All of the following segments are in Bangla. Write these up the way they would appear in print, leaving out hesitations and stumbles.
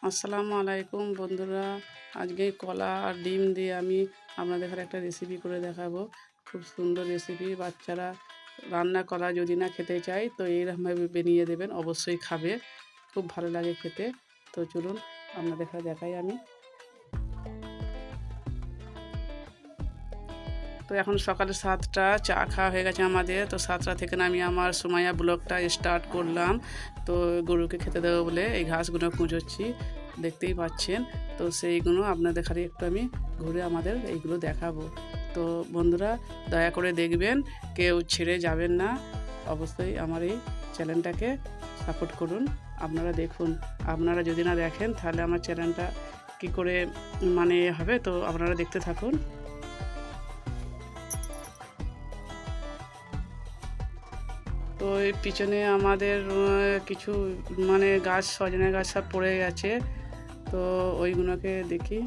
আসসালামু আলাইকুম বন্ধুরা। আজকে কলা আর ডিম দিয়ে আমি আপনাদের ঘরে একটা রেসিপি করে দেখাবো। খুব সুন্দর রেসিপি। বাচ্চারা রান্না করা যদি না খেতে চায় তো এইরকমভাবে বানিয়ে দেবেন, অবশ্যই খাবে, খুব ভালো লাগে খেতে। তো চলুন আপনাদের ঘরে দেখাই আমি। তো এখন সকালে 7টা, চা খাওয়া হয়ে গেছে আমাদের। তো 7টা থেকে আমি আমার সুমাইয়া ব্লগটা স্টার্ট করলাম। তো গরুকে খেতে দেবো বলে এই ঘাসগুলো কুঁচোচ্ছি, দেখতেই পাচ্ছেন। তো সেইগুলো আপনাদের খালি একটু আমি ঘুরে আমাদের এইগুলো দেখাবো। তো বন্ধুরা দয়া করে দেখবেন, কেউ ছেড়ে যাবেন না। অবশ্যই আমার এই চ্যানেলটাকে সাপোর্ট করুন। আপনারা দেখুন, আপনারা যদি না দেখেন তাহলে আমার চ্যানেলটা কী করে হবে। তো আপনারা দেখতে থাকুন। তো এই পিছনে আমাদের কিছু গাছ, সজনে গাছ সব পড়ে গেছে। তো ওইগুলোকে দেখি।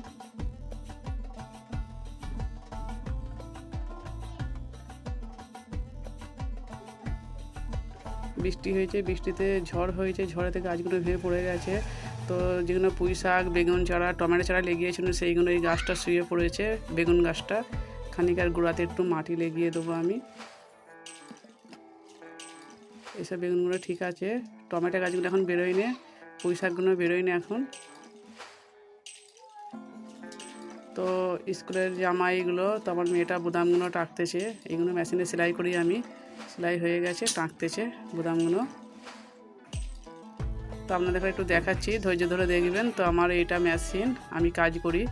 বৃষ্টি হয়েছে, বৃষ্টিতে ঝড় হয়েছে, ঝড়েতে গাছগুলো ভেঙে পড়ে গেছে। তো যেগুলো পুঁই শাক, বেগুন চারা, টমেটো চারা লেগিয়েছিল সেইগুলো এই গাছটা শুয়ে পড়েছে। বেগুন গাছটা খানিকার গোড়াতে একটু মাটি লেগিয়ে দেবো আমি। এইসব বেগুনগুলো ঠিক আছে। টমেটো গাছগুলো এখন বেরোয়নি, পুঁই শাকগুলো বেরোয়নি এখন। তো স্কুলের জামা এইগুলো, তো আমার মেয়েটা বোতামগুলো টাকতেছে। এইগুলো মেশিনে সেলাই করি আমি, সেলাই হয়ে গেছে, টাকতেছে বোতামগুলো। তো আপনাদের একটু দেখাচ্ছি, ধৈর্য ধরে দেখবেন। তো আমার এইটা মেশিন, আমি কাজ করি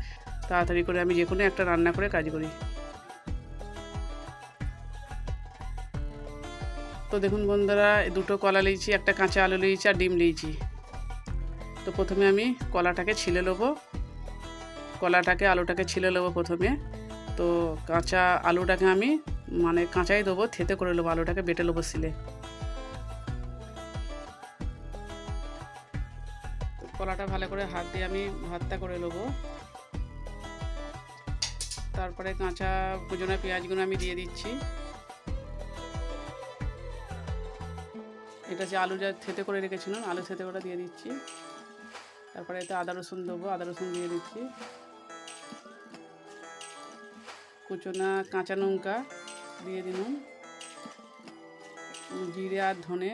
তাড়াতাড়ি করে, আমি যে কোনো একটা রান্না করে কাজ করি। তো দেখুন বন্ধুরা, দুটো কলা নিয়েছি, একটা কাঁচা আলু নিয়েছি আর ডিম নিয়েছি। তো প্রথমে আমি কলাটাকে ছিলে নেবো, আলুটাকে ছিলে নেবো প্রথমে। তো কাঁচা আলুটাকে আমি কাঁচাই দেবো, থেতে করে নেবো, আলুটাকে বেটে নেবো শিলে। কলাটা ভালো করে হাত দিয়ে আমি ভর্তা করে নেবো। তারপরে কাঁচা কুচনো পেঁয়াজগুলো আমি দিয়ে দিচ্ছি। এটা যে আলু যা থেতে করে রেখেছিলাম, আলু থেতে করে দিয়ে দিচ্ছি। তারপরে এতে আদা রসুন দেবো, আদা রসুন দিয়ে দিচ্ছি। কুচনা কাঁচা লঙ্কা দিয়ে দিলাম, জিরে আর ধনে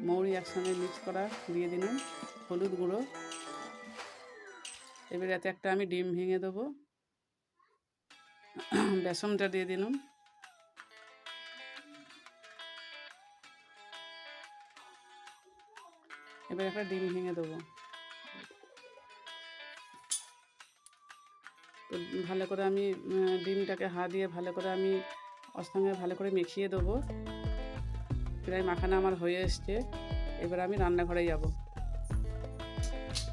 মৌরি একসঙ্গে মিক্স করা দিয়ে দিলাম, হলুদ গুঁড়ো। এবার এতে একটা আমি ডিম ভেঙে দেবো, বেসনটা দিয়ে দিলাম। এবার একটা ডিম ভেঙে দেবো। তো ভালো করে আমি ডিমটাকে হাত দিয়ে ভালো করে আমি ওর সঙ্গে ভালো করে মিশিয়ে দেবো। প্রায় মাখানা আমার হয়ে এসছে। এবার আমি রান্নাঘরে যাব।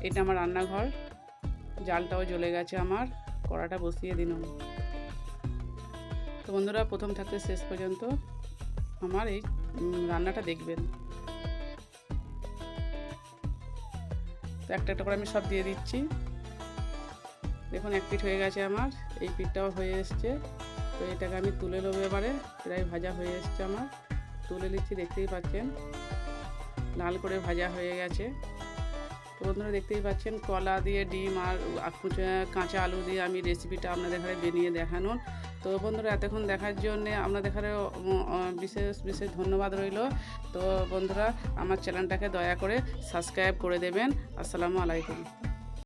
এটা আমার রান্নাঘর, জালটাও জ্বলে গেছে আমার, কড়াটা বসিয়ে দিলাম। তো বন্ধুরা প্রথম থাকতে শেষ পর্যন্ত আমার এই রান্নাটা দেখবেন। তো একটা একটা করে আমি সব দিয়ে দিচ্ছি। দেখুন এক পিঠ হয়ে গেছে আমার, এই পিঠটাও হয়ে এসছে। তো এটাকে আমি তুলে নেবো এবারে। প্রায় ভাজা হয়ে এসছে আমার, তুলে নিচ্ছি, দেখতেই পাচ্ছেন লাল করে ভাজা হয়ে গেছে। তো বন্ধুরা দেখতেই পাচ্ছেন কলা দিয়ে ডিম আর কাঁচা আলু দিয়ে আমি রেসিপিটা আপনাদের ঘরে বানিয়ে দেখানোর। তো বন্ধুরা এতক্ষণ দেখার জন্যে আপনাদের ঘরে বিশেষ বিশেষ ধন্যবাদ রইল। তো বন্ধুরা আমার চ্যানেলটাকে দয়া করে সাবস্ক্রাইব করে দেবেন। আসসালামু আলাইকুম।